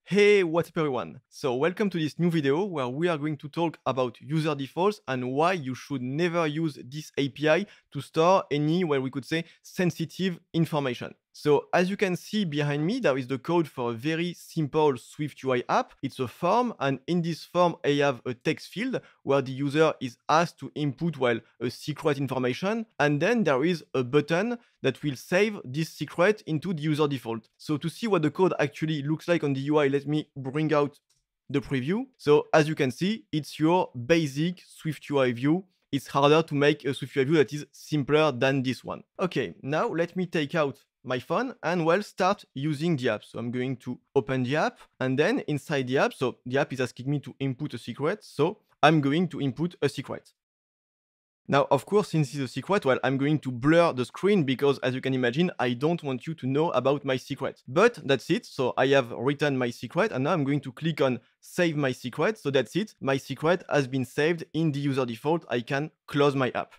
Hey, what's up everyone? So welcome to this new video where we are going to talk about user defaults and why you should never use this API to store any, well, we could say, sensitive information. So as you can see behind me, there is the code for a very simple SwiftUI app. It's a form, and in this form, I have a text field where the user is asked to input, well, a secret information. And then there is a button that will save this secret into the user default. So to see what the code actually looks like on the UI, let me bring out the preview. So as you can see, it's your basic SwiftUI view. It's harder to make a SwiftUI view that is simpler than this one. Okay, now let me take out my phone and well start using the app. So I'm going to open the app, and then inside the app, so the app is asking me to input a secret. So I'm going to input a secret. Now, of course, since it's a secret, well, I'm going to blur the screen because, as you can imagine, I don't want you to know about my secret. But that's it. So I have written my secret, and now I'm going to click on Save My Secret. So that's it. My secret has been saved in the user default. I can close my app.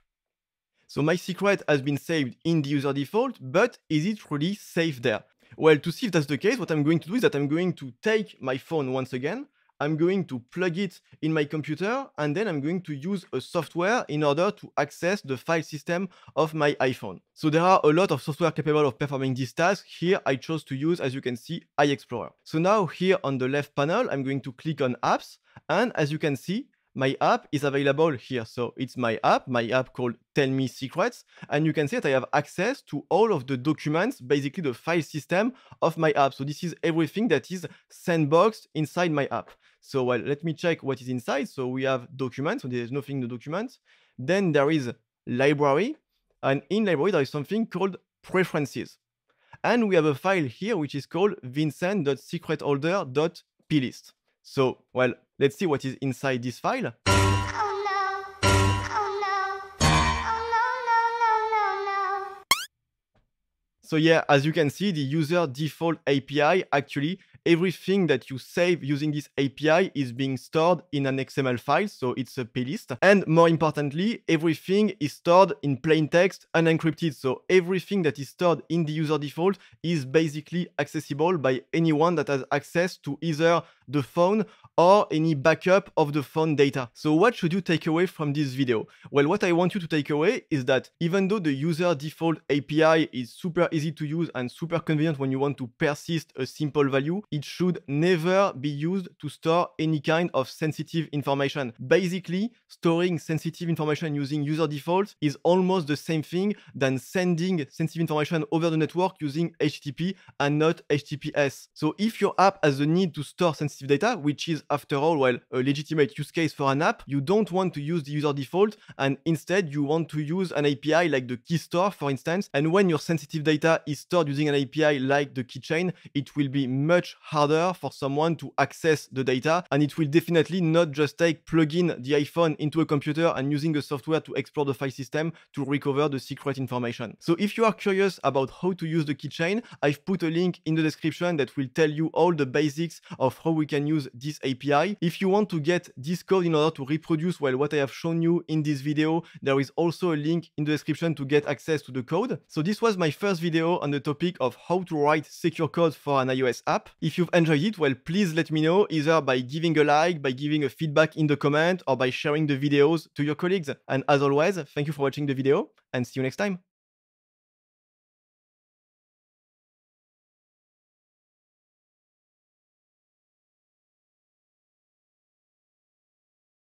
So my secret has been saved in the user default, but is it really safe there? Well, to see if that's the case, what I'm going to do is that I'm going to take my phone once again, I'm going to plug it in my computer, and then I'm going to use a software in order to access the file system of my iPhone. So there are a lot of software capable of performing this task. Here I chose to use, as you can see, iExplorer. So now here on the left panel, I'm going to click on apps, and as you can see, my app is available here. So it's my app called Tell Me Secrets. And you can see that I have access to all of the documents, basically the file system of my app. So this is everything that is sandboxed inside my app. So well, let me check what is inside. So we have documents, so there's nothing in the documents. Then there is library. And in library, there is something called preferences. And we have a file here, which is called vincent.secretholder.plist. So, well, let's see what is inside this file. So yeah, as you can see, the user default API, actually, everything that you save using this API is being stored in an XML file, so it's a plist. And more importantly, everything is stored in plain text, unencrypted. So everything that is stored in the user default is basically accessible by anyone that has access to either the phone or any backup of the phone data. So what should you take away from this video? Well, what I want you to take away is that even though the user default API is super easy to use and super convenient when you want to persist a simple value, it should never be used to store any kind of sensitive information. Basically, storing sensitive information using user default is almost the same thing than sending sensitive information over the network using HTTP and not HTTPS. So if your app has the need to store sensitive data, which is after all, well, a legitimate use case for an app, you don't want to use the user default, and instead you want to use an API like the key store, for instance. And when your sensitive data is stored using an API like the keychain, it will be much harder for someone to access the data, and it will definitely not just take plugging the iPhone into a computer and using a software to explore the file system to recover the secret information. So if you are curious about how to use the keychain, I've put a link in the description that will tell you all the basics of how we can use this API. If you want to get this code in order to reproduce, well, what I have shown you in this video, there is also a link in the description to get access to the code. So this was my first video on the topic of how to write secure code for an iOS app. If you've enjoyed it, well, please let me know either by giving a like, by giving a feedback in the comment, or by sharing the videos to your colleagues. And as always, thank you for watching the video and see you next time.